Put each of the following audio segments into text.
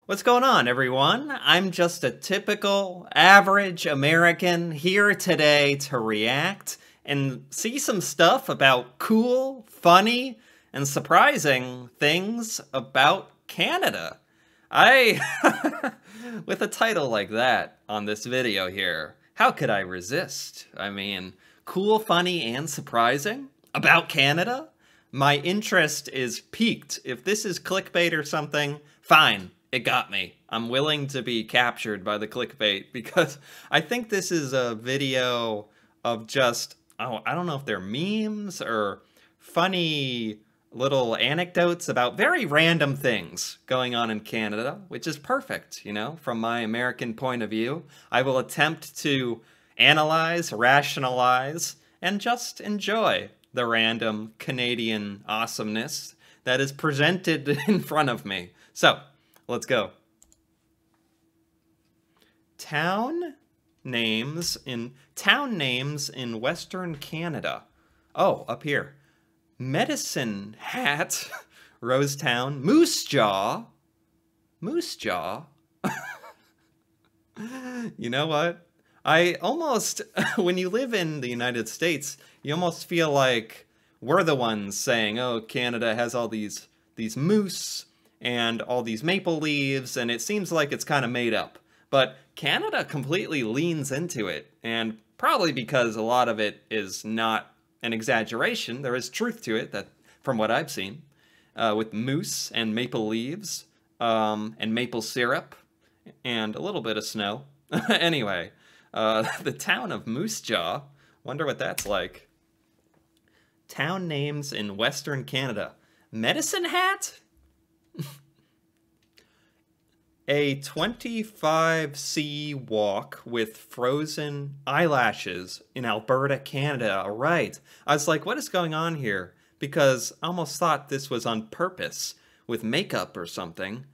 What's going on, everyone? I'm just a typical, average American here today to react and see some stuff about cool, funny, and surprising things about Canada. With a title like that on this video here, how could I resist? I mean, cool, funny, and surprising about Canada? My interest is piqued. If this is clickbait or something, fine. It got me. I'm willing to be captured by the clickbait because I think this is a video of just, oh, I don't know if they're memes or funny little anecdotes about very random things going on in Canada, which is perfect, you know, from my American point of view. I will attempt to analyze, rationalize, and just enjoy the random Canadian awesomeness that is presented in front of me. So, let's go. Town names in Western Canada. Oh, up here. Medicine Hat, Rosetown, Moose Jaw. Moose Jaw? You know what? I almost, when you live in the United States, you almost feel like we're the ones saying, oh, Canada has all these moose and all these maple leaves, and it seems like it's kind of made up. But Canada completely leans into it, and probably because a lot of it is not an exaggeration. There is truth to it, that from what I've seen, with moose and maple leaves, and maple syrup, and a little bit of snow. Anyway, the town of Moose Jaw, wonder what that's like. Town names in Western Canada. Medicine Hat? A 25C walk with frozen eyelashes in Alberta, Canada. All right. I was like, what is going on here? Because I almost thought this was on purpose with makeup or something.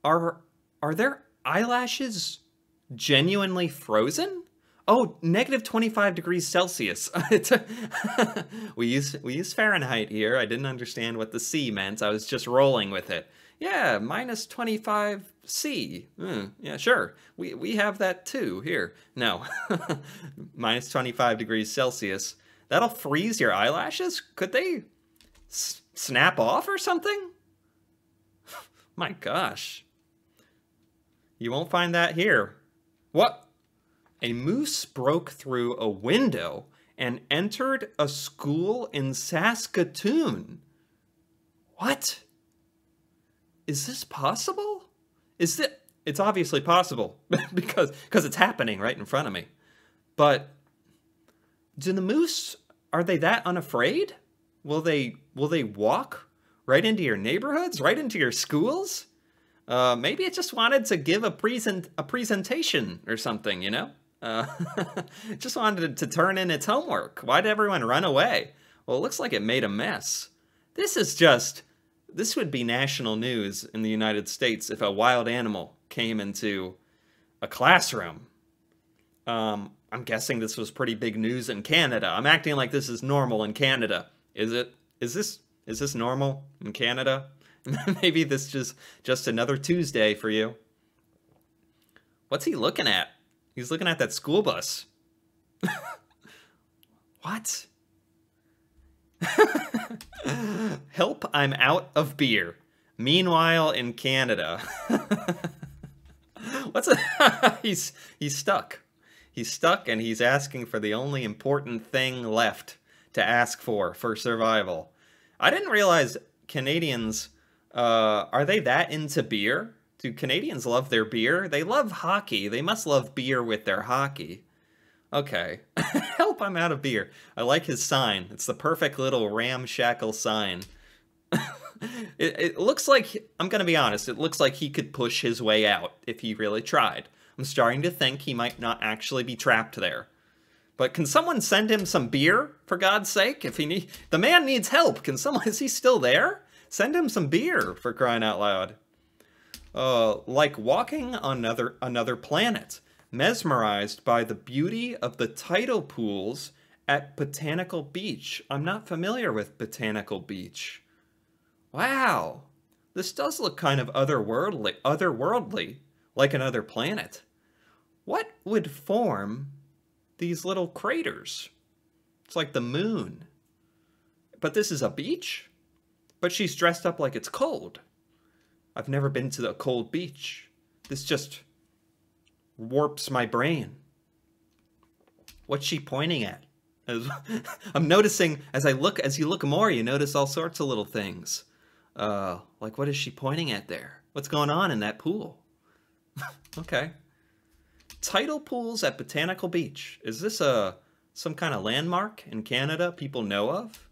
Are their eyelashes genuinely frozen? Oh, negative 25 degrees Celsius. we use Fahrenheit here. I didn't understand what the C meant. I was just rolling with it. Yeah, minus 25C. Yeah, sure. We have that too here. No, minus 25 degrees Celsius. That'll freeze your eyelashes? Could they snap off or something? My gosh. You won't find that here. What? A moose broke through a window and entered a school in Saskatoon. What? Is this possible? It's obviously possible because it's happening right in front of me. But do the moose, are they that unafraid? Will they walk right into your neighborhoods, right into your schools? Maybe it just wanted to give a presentation or something, you know? Just wanted to turn in its homework. Why'd everyone run away? Well, it looks like it made a mess. This would be national news in the United States if a wild animal came into a classroom. I'm guessing this was pretty big news in Canada. I'm acting like this is normal in Canada. Is it? Is this normal in Canada? Maybe this is just another Tuesday for you. What's he looking at? He's looking at that school bus. What? Help, I'm out of beer. Meanwhile, in Canada. He's stuck. He's stuck and he's asking for the only important thing left to ask for survival. I didn't realize Canadians, are they that into beer? Do Canadians love their beer? They love hockey. They must love beer with their hockey. Okay. Help, I'm out of beer. I like his sign. It's the perfect little ramshackle sign. It looks like, I'm going to be honest, it looks like he could push his way out if he really tried. I'm starting to think he might not actually be trapped there. But can someone send him some beer, for God's sake? If the man needs help. Is he still there? Send him some beer, for crying out loud. Like walking on another planet. Mesmerized by the beauty of the tidal pools at Botanical Beach. I'm not familiar with Botanical Beach. Wow. This does look kind of otherworldly, like another planet. What would form these little craters? It's like the moon. But this is a beach? But she's dressed up like it's cold. I've never been to a cold beach. This just warps my brain. What's she pointing at? I'm noticing as you look more, you notice all sorts of little things. Like what is she pointing at there? What's going on in that pool? Okay. Tidal pools at Botanical Beach. Is this some kind of landmark in Canada people know of?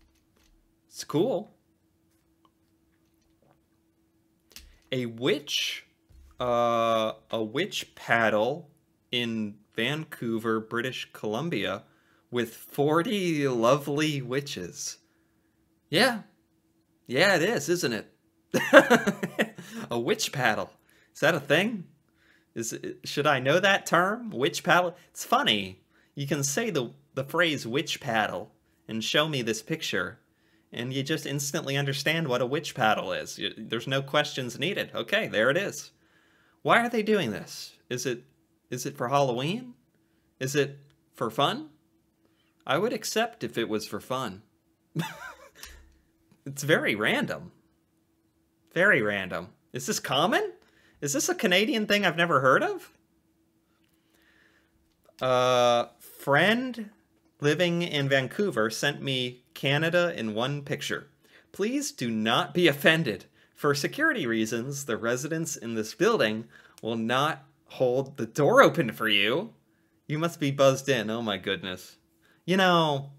It's cool. A witch paddle in Vancouver, British Columbia, with 40 lovely witches. Yeah. Yeah, it is, isn't it? A witch paddle. Is that a thing? Should I know that term? Witch paddle? It's funny. You can say the phrase witch paddle and show me this picture, and you just instantly understand what a witch paddle is. There's no questions needed. Okay, there it is. Why are they doing this? Is it for Halloween? Is it for fun? I would accept if it was for fun. It's very random. Very random. Is this common? Is this a Canadian thing I've never heard of? Friend living in Vancouver sent me Canada in one picture. Please do not be offended. For security reasons, the residents in this building will not hold the door open for you. You must be buzzed in. Oh my goodness. You know,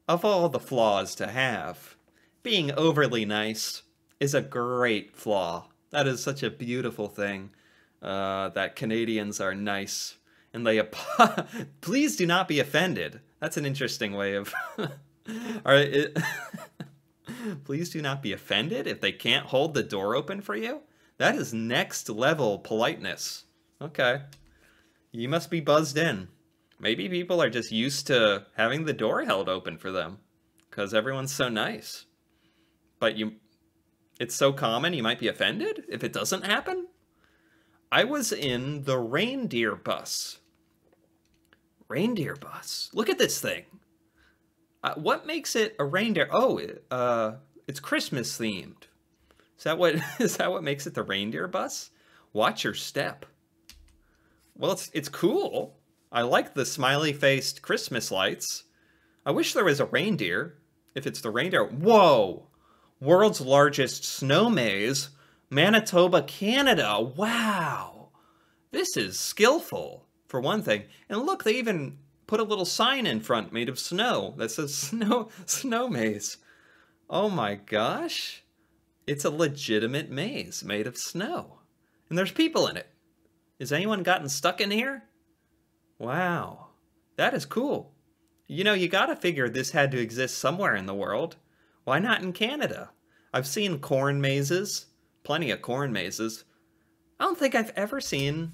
of all the flaws to have, being overly nice is a great flaw. That is such a beautiful thing, that Canadians are nice. And they please do not be offended. That's an interesting way of... Please do not be offended if they can't hold the door open for you? That is next level politeness. Okay. You must be buzzed in. Maybe people are just used to having the door held open for them, because everyone's so nice. But it's so common you might be offended if it doesn't happen? I was in the reindeer bus. Reindeer bus. Look at this thing. What makes it a reindeer? Oh, it's Christmas themed. Is that what makes it the reindeer bus? Watch your step. Well, it's cool. I like the smiley-faced Christmas lights. I wish there was a reindeer. If it's the reindeer... Whoa! World's largest snow maze. Manitoba, Canada. Wow! This is skillful, for one thing. And look, they even put a little sign in front made of snow that says snow maze. Oh my gosh. It's a legitimate maze made of snow. And there's people in it. Has anyone gotten stuck in here? Wow. That is cool. You know, you gotta figure this had to exist somewhere in the world. Why not in Canada? I've seen corn mazes. Plenty of corn mazes. I don't think I've ever seen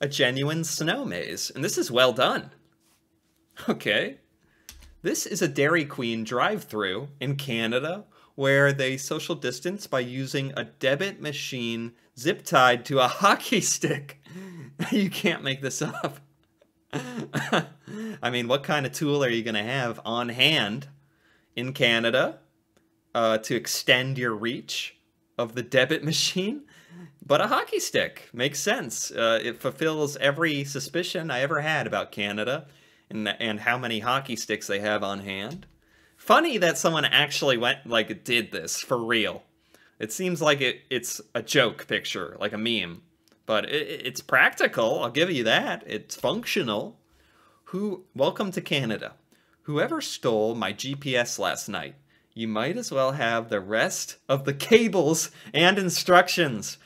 a genuine snow maze. And this is well done. Okay. This is a Dairy Queen drive-thru in Canada where they social distance by using a debit machine zip-tied to a hockey stick. You can't make this up. I mean, what kind of tool are you going to have on hand in Canada to extend your reach of the debit machine? But a hockey stick makes sense. It fulfills every suspicion I ever had about Canada and how many hockey sticks they have on hand. Funny that someone actually did this for real. It seems like it's a joke picture, like a meme. But it's practical, I'll give you that. It's functional. Welcome to Canada. Whoever stole my GPS last night, you might as well have the rest of the cables and instructions.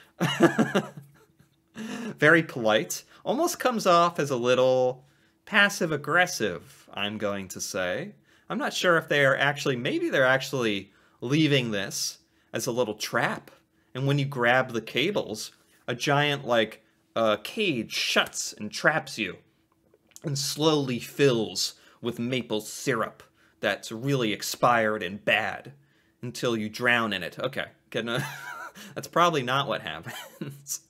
Very polite. Almost comes off as a little passive-aggressive, I'm going to say. I'm not sure if maybe they're actually leaving this as a little trap. And when you grab the cables, a giant, cage shuts and traps you and slowly fills with maple syrup that's really expired and bad until you drown in it. Okay, That's probably not what happens.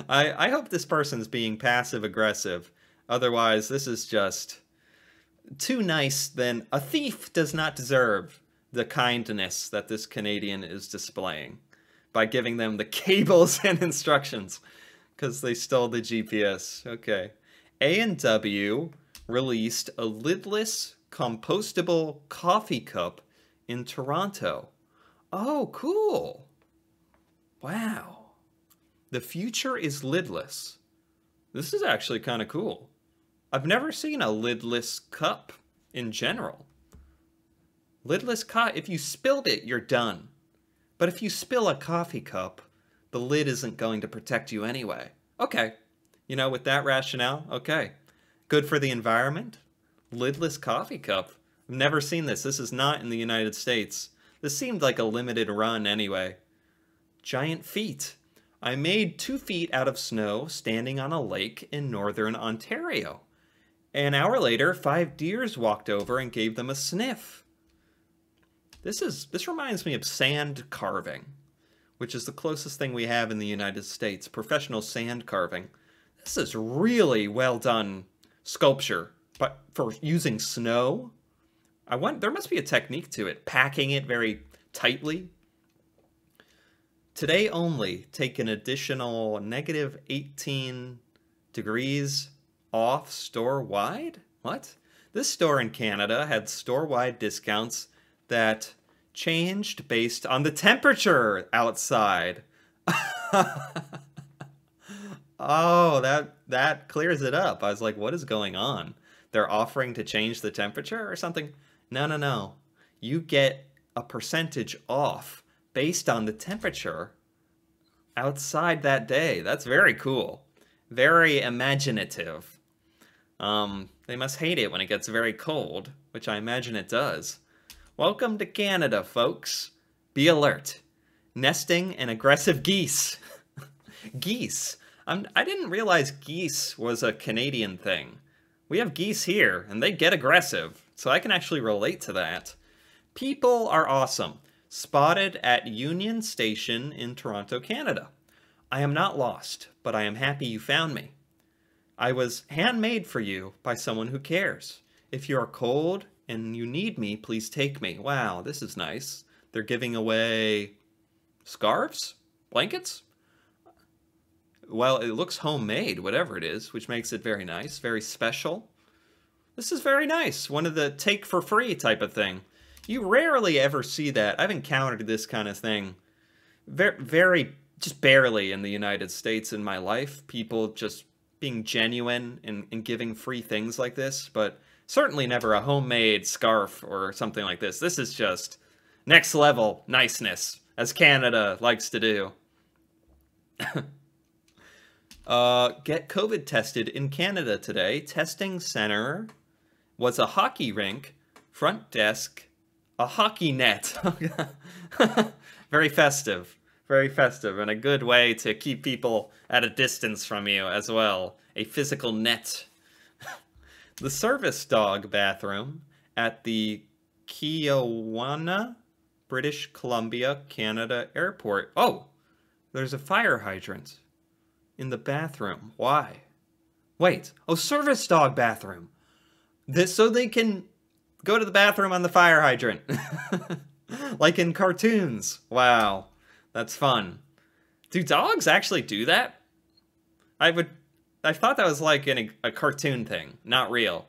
I hope this person's being passive aggressive. Otherwise, this is just too nice. Then a thief does not deserve the kindness that this Canadian is displaying by giving them the cables and instructions because they stole the GPS. Okay. A&W released a lidless compostable coffee cup in Toronto. Oh, cool. Wow. The future is lidless. This is actually kind of cool. I've never seen a lidless cup in general. Lidless cup, if you spilled it, you're done. But if you spill a coffee cup, the lid isn't going to protect you anyway. Okay. You know, with that rationale, okay. Good for the environment. Lidless coffee cup. I've never seen this. This is not in the United States. This seemed like a limited run anyway. Giant feet. I made 2 feet out of snow standing on a lake in northern Ontario. An hour later, 5 deers walked over and gave them a sniff. This reminds me of sand carving, which is the closest thing we have in the United States, professional sand carving. This is really well done sculpture, but for using snow, there must be a technique to it, packing it very tightly. Today only, take an additional negative 18 degrees off store-wide? What? This store in Canada had store-wide discounts that changed based on the temperature outside. Oh, that clears it up. I was like, what is going on? They're offering to change the temperature or something? No. You get a percentage off based on the temperature outside that day. That's very cool. Very imaginative. They must hate it when it gets very cold, which I imagine it does. Welcome to Canada, folks. Be alert. Nesting and aggressive geese. Geese. I didn't realize geese was a Canadian thing. We have geese here, and they get aggressive, so I can actually relate to that. People are awesome. Spotted at Union Station in Toronto, Canada. I am not lost, but I am happy you found me. I was handmade for you by someone who cares. If you are cold and you need me, please take me. Wow, this is nice. They're giving away scarves? Blankets? Well, it looks homemade, whatever it is, which makes it very nice, very special. This is very nice. One of the take for free type of thing. You rarely ever see that. I've encountered this kind of thing very just barely in the United States in my life. People just being genuine and giving free things like this, but certainly never a homemade scarf or something like this. This is just next level niceness, as Canada likes to do. Get COVID tested in Canada today. Testing center was a hockey rink, front desk, a hockey net. Very festive. Very festive, and a good way to keep people at a distance from you as well. A physical net. The service dog bathroom at the Keawanna, British Columbia, Canada airport. Oh, there's a fire hydrant in the bathroom. Why? Wait. Oh, service dog bathroom. So they can go to the bathroom on the fire hydrant. Like in cartoons. Wow. That's fun. Do dogs actually do that? I thought that was like in a cartoon thing, not real.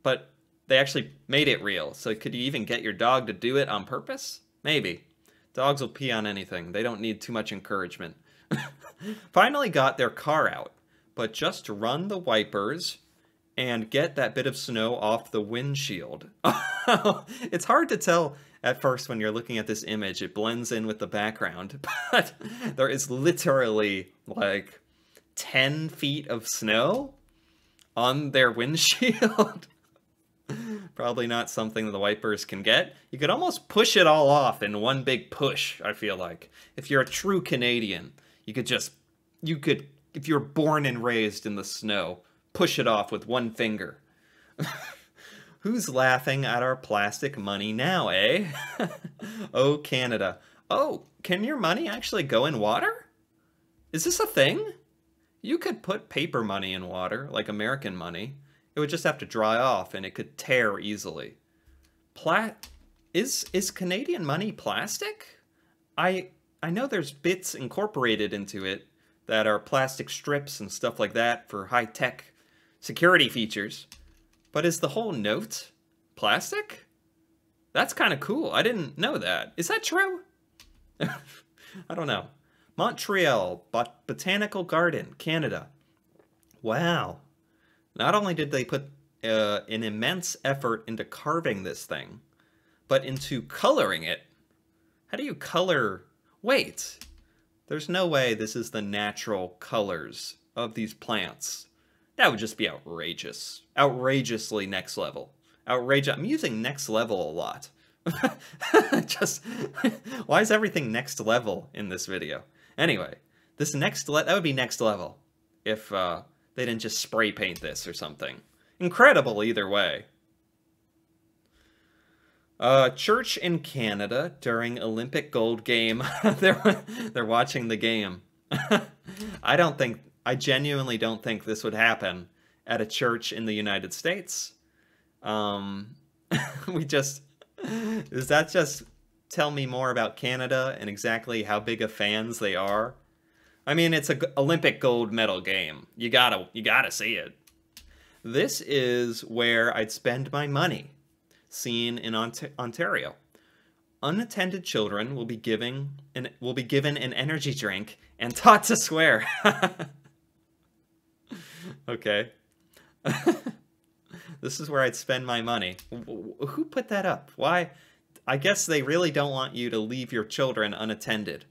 But they actually made it real. So could you even get your dog to do it on purpose? Maybe. Dogs will pee on anything. They don't need too much encouragement. Finally got their car out, but just run the wipers and get that bit of snow off the windshield. It's hard to tell at first when you're looking at this image. It blends in with the background, but there is literally like 10 feet of snow on their windshield. Probably not something the wipers can get. You could almost push it all off in one big push, I feel like. If you're a true Canadian, you could, if you're born and raised in the snow, push it off with one finger. Who's laughing at our plastic money now, eh? Oh, Canada. Oh, can your money actually go in water? Is this a thing? You could put paper money in water, like American money. It would just have to dry off and it could tear easily. Is Canadian money plastic? I know there's bits incorporated into it that are plastic strips and stuff like that for high-tech security features. But is the whole note plastic? That's kind of cool. I didn't know that. Is that true? I don't know. Montreal Botanical Garden, Canada. Wow. Not only did they put an immense effort into carving this thing, but into coloring it. How do you color? Wait. There's no way this is the natural colors of these plants. That would just be outrageous. Outrageously next level. Outrageous. I'm using next level a lot. Just, why is everything next level in this video? Anyway, this that would be next level if they didn't just spray paint this or something. Incredible either way. Church in Canada during Olympic gold game. They're watching the game. I genuinely don't think this would happen at a church in the United States. Does that just tell me more about Canada and exactly how big of fans they are? I mean, it's an Olympic gold medal game. You gotta see it. This is where I'd spend my money. Seen in Ontario. Unattended children will be given an energy drink and taught to swear. Okay. This is where I'd spend my money. Who put that up? Why? I guess they really don't want you to leave your children unattended.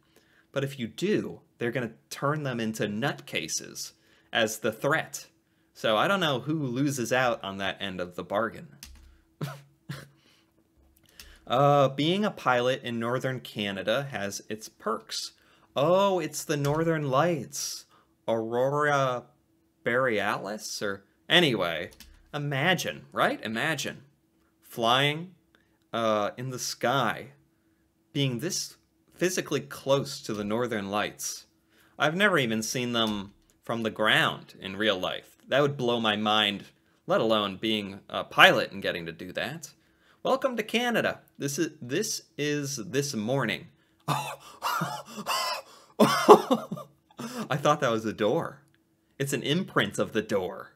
But if you do, they're going to turn them into nutcases as the threat. So I don't know who loses out on that end of the bargain. Being a pilot in northern Canada has its perks. Oh, it's the Northern Lights. Aurora Borealis? Or anyway, imagine, right? Imagine flying in the sky, being this physically close to the Northern Lights. I've never even seen them from the ground in real life. That would blow my mind, let alone being a pilot and getting to do that. Welcome to Canada. This is this morning. Oh. I thought that was a door. It's an imprint of the door.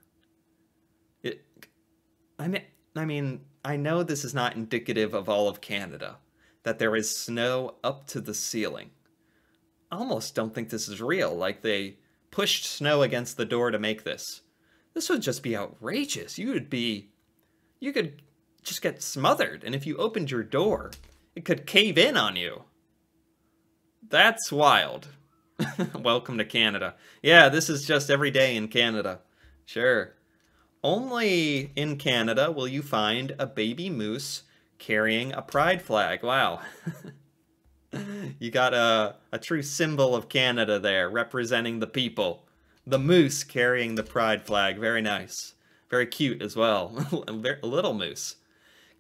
I mean, I know this is not indicative of all of Canada, that there is snow up to the ceiling. I almost don't think this is real, like they pushed snow against the door to make this. This would just be outrageous. You could just get smothered, and if you opened your door, it could cave in on you. That's wild. Welcome to Canada. Yeah, this is just every day in Canada. Sure. Only in Canada will you find a baby moose carrying a pride flag. Wow. You got a true symbol of Canada there, representing the people. The moose carrying the pride flag. Very nice. Very cute as well. A little moose.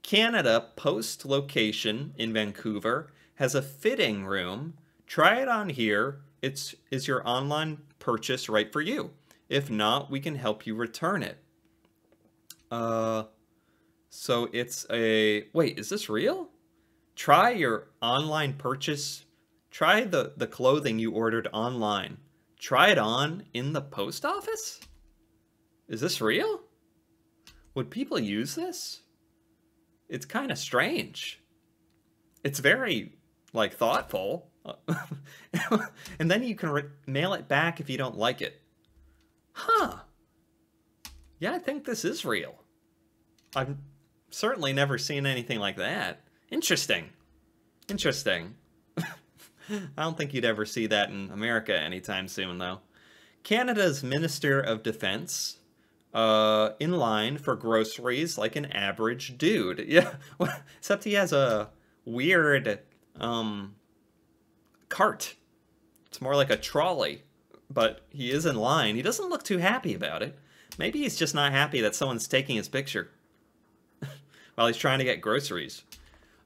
Canada Post location in Vancouver has a fitting room. Try it on here. Is your online purchase right for you? If not, we can help you return it. So it's a... Wait, is this real? Try your online purchase. Try the clothing you ordered online. Try it on in the post office? Is this real? Would people use this? It's kind of strange. It's very, like, thoughtful. And then you can mail it back if you don't like it. Huh. Yeah, I think this is real. I've certainly never seen anything like that. Interesting. Interesting. I don't think you'd ever see that in America anytime soon, though. Canada's Minister of Defense, in line for groceries like an average dude. Yeah, except he has a weird cart. It's more like a trolley, but he is in line. He doesn't look too happy about it. Maybe he's just not happy that someone's taking his picture while he's trying to get groceries.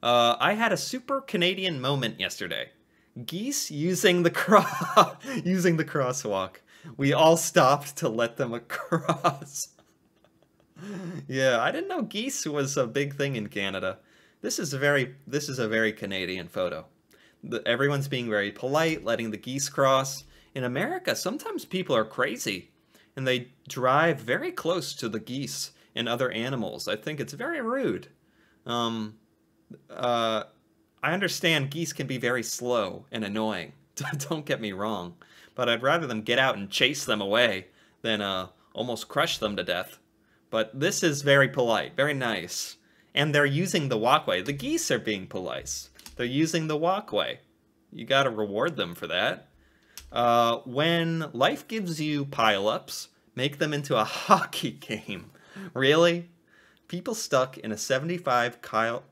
I had a super Canadian moment yesterday. Geese using the using the crosswalk. We all stopped to let them across. Yeah, I didn't know geese was a big thing in Canada. This is a very Canadian photo. Everyone's being very polite, letting the geese cross. In America, sometimes people are crazy and they drive very close to the geese and other animals. I think it's very rude. I understand geese can be very slow and annoying. Don't get me wrong, but I'd rather them get out and chase them away than almost crush them to death. But this is very polite, very nice. And they're using the walkway. The geese are being polite. They're using the walkway. You gotta reward them for that. When life gives you pile-ups, make them into a hockey game. Really? People stuck in a 75 car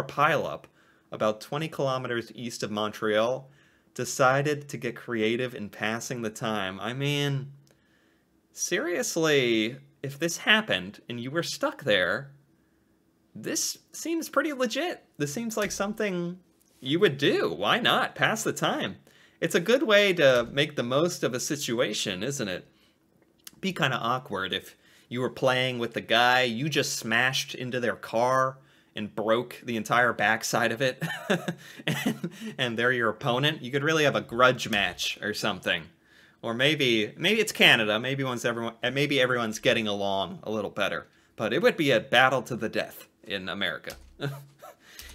pile-up about 20 kilometers east of Montreal decided to get creative in passing the time. I mean, seriously, if this happened and you were stuck there, this seems pretty legit. This seems like something you would do. Why not? Pass the time. It's a good way to make the most of a situation, isn't it? Be kind of awkward if you were playing with the guy, you just smashed into their car and broke the entire backside of it, and they're your opponent. You could really have a grudge match or something. Or maybe it's Canada. Maybe everyone's getting along a little better. But it would be a battle to the death in America.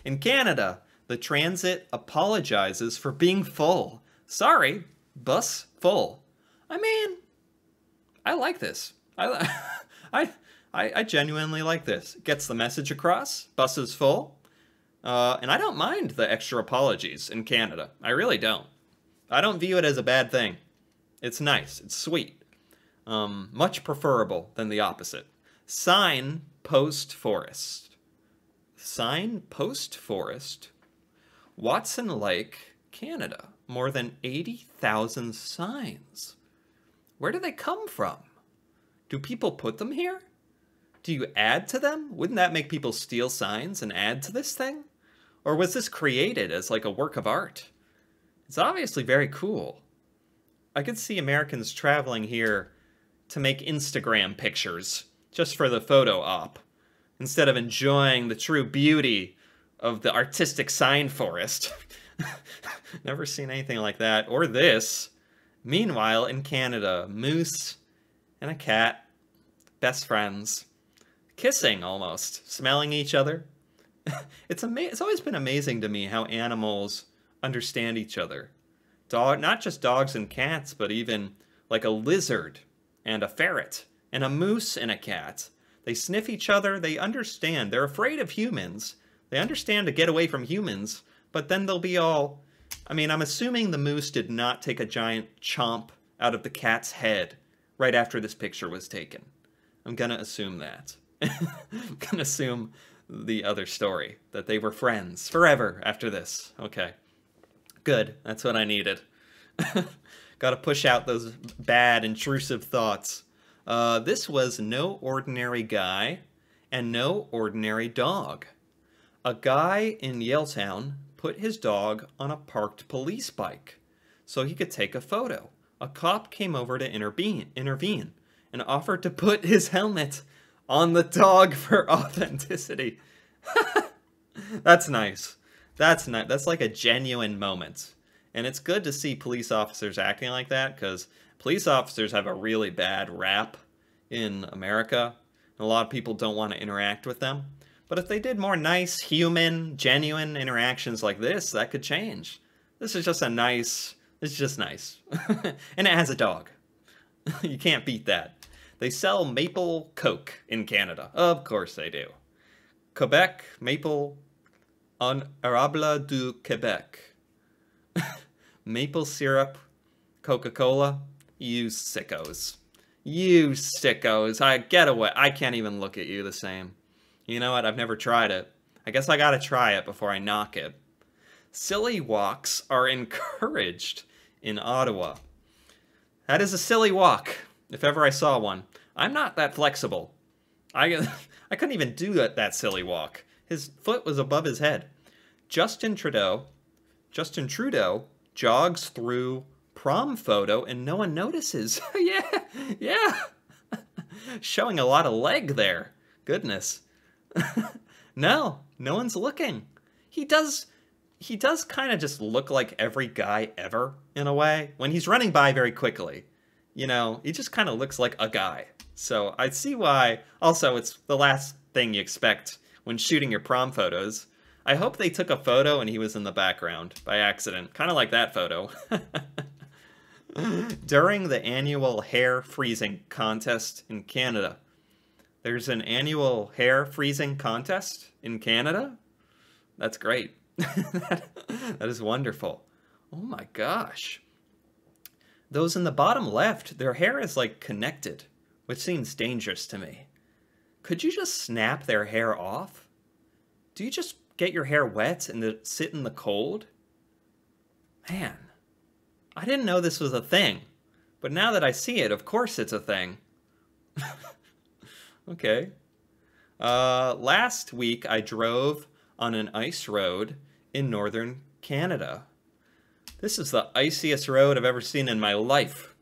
In Canada, the transit apologizes for being full. Sorry, bus full. I mean, I like this. I genuinely like this. Gets the message across. Bus is full. And I don't mind the extra apologies in Canada. I really don't. I don't view it as a bad thing. It's nice. It's sweet. Much preferable than the opposite. Sign post forest. Sign post forest. Watson Lake, Canada. More than 80,000 signs. Where do they come from? Do people put them here? Do you add to them? Wouldn't that make people steal signs and add to this thing? Or was this created as like a work of art? It's obviously very cool. I could see Americans traveling here to make Instagram pictures just for the photo op, instead of enjoying the true beauty of the artistic sign forest. Never seen anything like that, or this. Meanwhile, in Canada, moose and a cat, best friends, kissing almost, smelling each other. It's always been amazing to me how animals understand each other. Not just dogs and cats, but even like a lizard and a ferret and a moose and a cat. They sniff each other, they understand. They're afraid of humans. They understand to get away from humans, but then they'll be all... I mean, I'm assuming the moose did not take a giant chomp out of the cat's head right after this picture was taken. I'm gonna assume that. I'm gonna assume the other story, that they were friends forever after this. Okay. Good. That's what I needed. Gotta push out those bad, intrusive thoughts. This was no ordinary guy and no ordinary dog. A guy in Yaletown put his dog on a parked police bike so he could take a photo. A cop came over to intervene and offered to put his helmet on the dog for authenticity. That's nice. That's nice. That's like a genuine moment. And it's good to see police officers acting like that, because police officers have a really bad rap in America. And a lot of people don't want to interact with them. But if they did more nice, human, genuine interactions like this, that could change. This is just nice. And it has a dog. You can't beat that. They sell maple Coke in Canada. Of course they do. Quebec, maple, en arable du Quebec. Maple syrup, Coca-Cola. You sickos. You sickos. Get away. I can't even look at you the same. You know what? I've never tried it. I guess I gotta try it before I knock it. Silly walks are encouraged in Ottawa. That is a silly walk, if ever I saw one. I'm not that flexible. I couldn't even do that silly walk. His foot was above his head. Justin Trudeau Justin Trudeau jogs through prom photo and no one notices. Yeah, yeah. Showing a lot of leg there. Goodness. No, no one's looking. He does kind of just look like every guy ever, in a way. When he's running by very quickly, you know, he just kind of looks like a guy. So I see why. Also, it's the last thing you expect when shooting your prom photos. I hope they took a photo and he was in the background by accident. Kind of like that photo. During the annual hair freezing contest in Canada. There's an annual hair freezing contest in Canada? That's great. That is wonderful. Oh my gosh. Those in the bottom left, their hair is like connected, which seems dangerous to me. Could you just snap their hair off? Do you just get your hair wet and sit in the cold? Man, I didn't know this was a thing, but now that I see it, of course it's a thing. Okay. Last week I drove on an ice road in northern Canada. This is the iciest road I've ever seen in my life.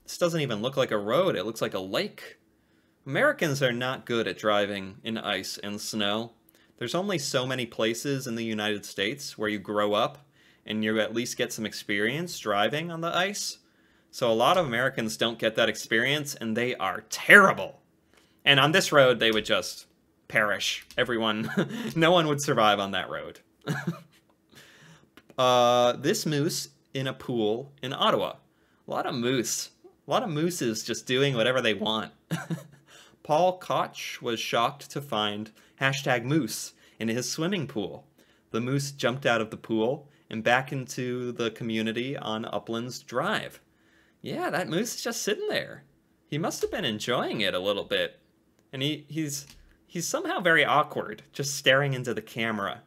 This doesn't even look like a road, it looks like a lake. Americans are not good at driving in ice and snow. There's only so many places in the United States where you grow up and you at least get some experience driving on the ice. So a lot of Americans don't get that experience and they are terrible. And on this road, they would just perish. Everyone, no one would survive on that road. This moose in a pool in Ottawa. A lot of mooses just doing whatever they want. Paul Koch was shocked to find #moose in his swimming pool. The moose jumped out of the pool and back into the community on Uplands Drive. Yeah, that moose is just sitting there. He must have been enjoying it a little bit. And he's somehow very awkward, just staring into the camera.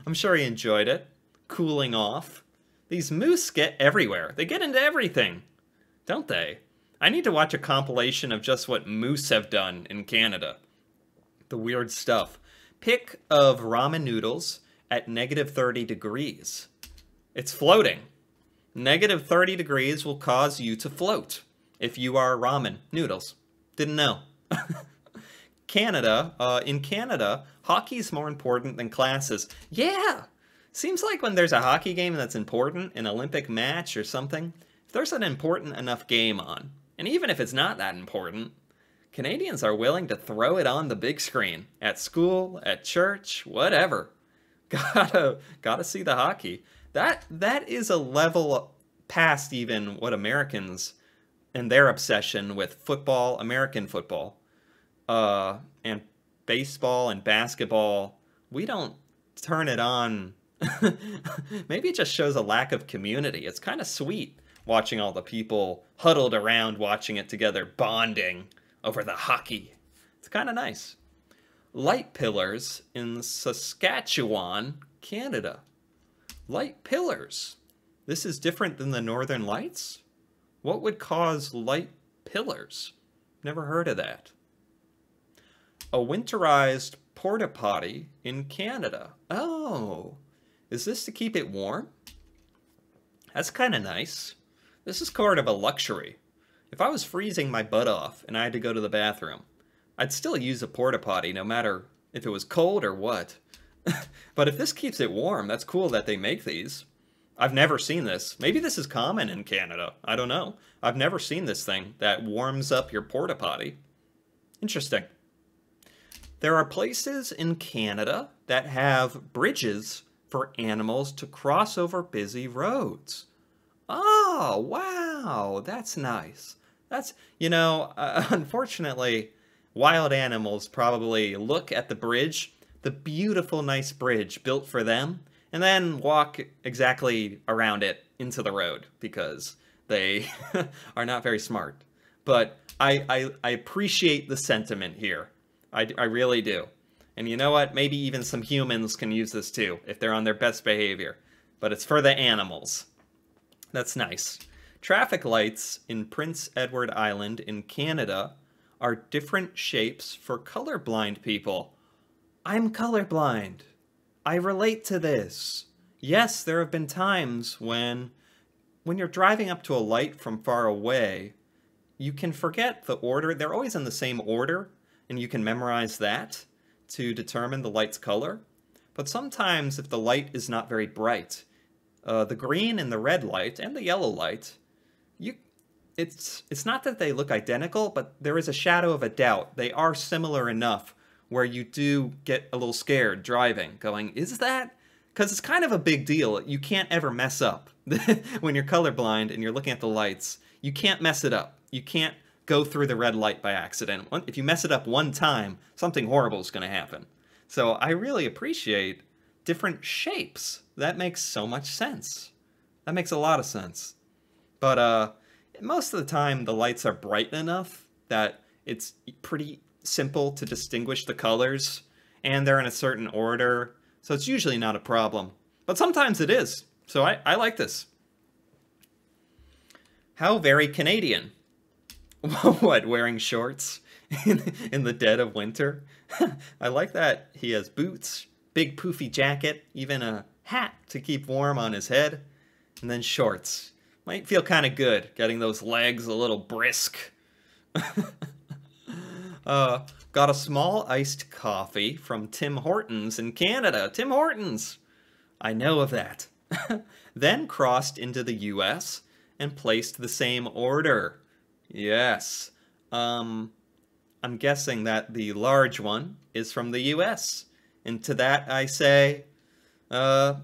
I'm sure he enjoyed it. Cooling off. These moose get everywhere. They get into everything, don't they? I need to watch a compilation of just what moose have done in Canada. The weird stuff. Pic of ramen noodles at -30 degrees. It's floating. -30 degrees will cause you to float if you are ramen noodles. Didn't know. Canada, in Canada, hockey's more important than classes. Yeah! Seems like when there's a hockey game that's important, an Olympic match or something, if there's an important enough game on, and even if it's not that important, Canadians are willing to throw it on the big screen, at school, at church, whatever. Gotta see the hockey. That is a level past even what Americans and their obsession with football, American football, and baseball and basketball. We don't turn it on. Maybe it just shows a lack of community. It's kind of sweet watching all the people huddled around watching it together, bonding over the hockey. It's kind of nice. Light pillars in Saskatchewan, Canada. Light pillars. This is different than the Northern Lights? What would cause light pillars? Never heard of that. A winterized porta potty in Canada. Oh, is this to keep it warm? That's kind of nice. This is kind of a luxury. If I was freezing my butt off and I had to go to the bathroom, I'd still use a porta potty no matter if it was cold or what. But if this keeps it warm, that's cool that they make these. I've never seen this. Maybe this is common in Canada. I don't know. I've never seen this thing that warms up your porta potty. Interesting. There are places in Canada that have bridges for animals to cross over busy roads. Oh, wow. That's nice. That's, unfortunately, wild animals probably look at the bridge, the beautiful, nice bridge built for them, and then walk exactly around it into the road because they are not very smart. But I appreciate the sentiment here. I really do. And you know what? Maybe even some humans can use this too, if they're on their best behavior. But it's for the animals. That's nice. Traffic lights in Prince Edward Island in Canada are different shapes for colorblind people. I'm colorblind. I relate to this. Yes, there have been times when you're driving up to a light from far away, you can forget the order. They're always in the same order, and you can memorize that to determine the light's color. But sometimes if the light is not very bright, the green and the red light and the yellow light, it's not that they look identical, but there is a shadow of a doubt. They are similar enough where you do get a little scared driving, going, is that? Because it's kind of a big deal. You can't ever mess up. When you're colorblind and you're looking at the lights, you can't mess it up. You can't go through the red light by accident. If you mess it up one time, something horrible is going to happen. So I really appreciate different shapes. That makes so much sense. That makes a lot of sense. But most of the time, the lights are bright enough that it's pretty simple to distinguish the colors, and they're in a certain order, so it's usually not a problem. But sometimes it is, so I like this. How very Canadian. What, wearing shorts in the dead of winter? I like that he has boots, big poofy jacket, even a hat to keep warm on his head, and then shorts. Might feel kind of good, getting those legs a little brisk. Got a small iced coffee from Tim Hortons in Canada. Tim Hortons! I know of that. Then crossed into the US and placed the same order. Yes. I'm guessing that the large one is from the US. And to that I say,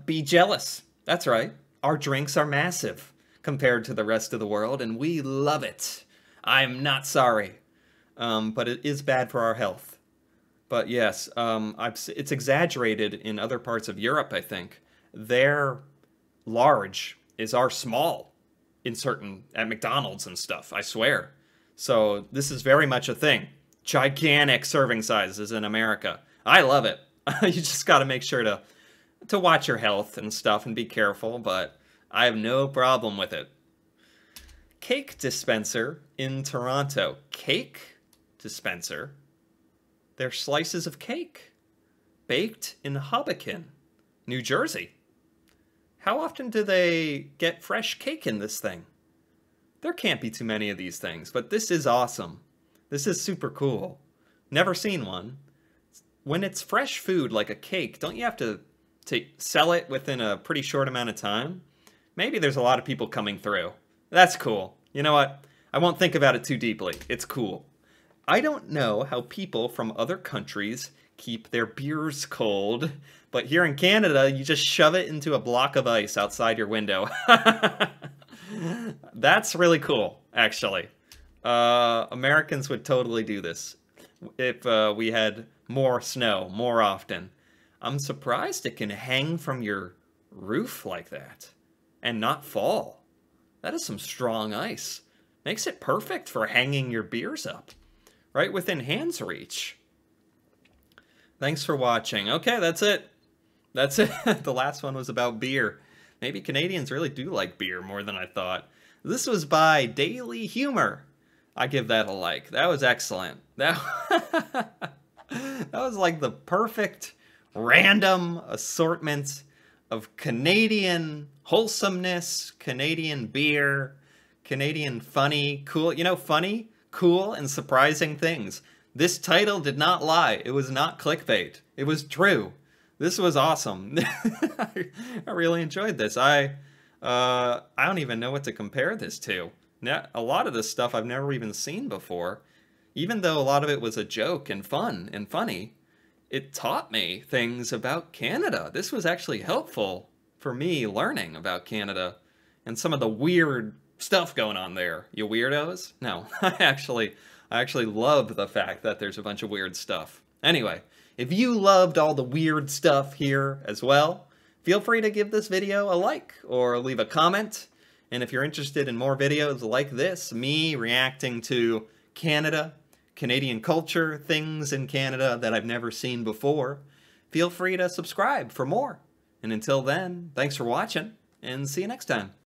be jealous. That's right. Our drinks are massive compared to the rest of the world, and we love it. I'm not sorry. But it is bad for our health. But yes, it's exaggerated in other parts of Europe, I think. Their large is our small at McDonald's and stuff, I swear. So this is very much a thing. Gigantic serving sizes in America. I love it. You just got to make sure to watch your health and stuff and be careful, but I have no problem with it. Cake dispenser in Toronto. Cake dispenser? They're slices of cake. Baked in Hoboken, New Jersey. How often do they get fresh cake in this thing? There can't be too many of these things, but this is awesome. This is super cool. Never seen one. When it's fresh food like a cake, don't you have to sell it within a pretty short amount of time? Maybe there's a lot of people coming through. That's cool. You know what? I won't think about it too deeply. It's cool. I don't know how people from other countries keep their beers cold, but here in Canada, you just shove it into a block of ice outside your window. That's really cool, actually. Americans would totally do this if we had more snow more often. I'm surprised it can hang from your roof like that and not fall. That is some strong ice. Makes it perfect for hanging your beers up, right within hand's reach. Thanks for watching. Okay, that's it. That's it. The last one was about beer. Maybe Canadians really do like beer more than I thought. This was by Daily Humor. I give that a like. That was excellent. That was like the perfect random assortment of Canadian wholesomeness, Canadian beer, Canadian funny, cool, funny, cool, and surprising things. This title did not lie. It was not clickbait. It was true. This was awesome. I really enjoyed this. I don't even know what to compare this to. Now, a lot of this stuff I've never even seen before. Even though a lot of it was a joke and fun and funny, it taught me things about Canada. This was actually helpful for me learning about Canada and some of the weird stuff going on there. You weirdos? No, I actually love the fact that there's a bunch of weird stuff. Anyway, if you loved all the weird stuff here as well, feel free to give this video a like or leave a comment. And if you're interested in more videos like this, me reacting to Canada, Canadian culture, things in Canada that I've never seen before, feel free to subscribe for more. And until then, thanks for watching, and see you next time.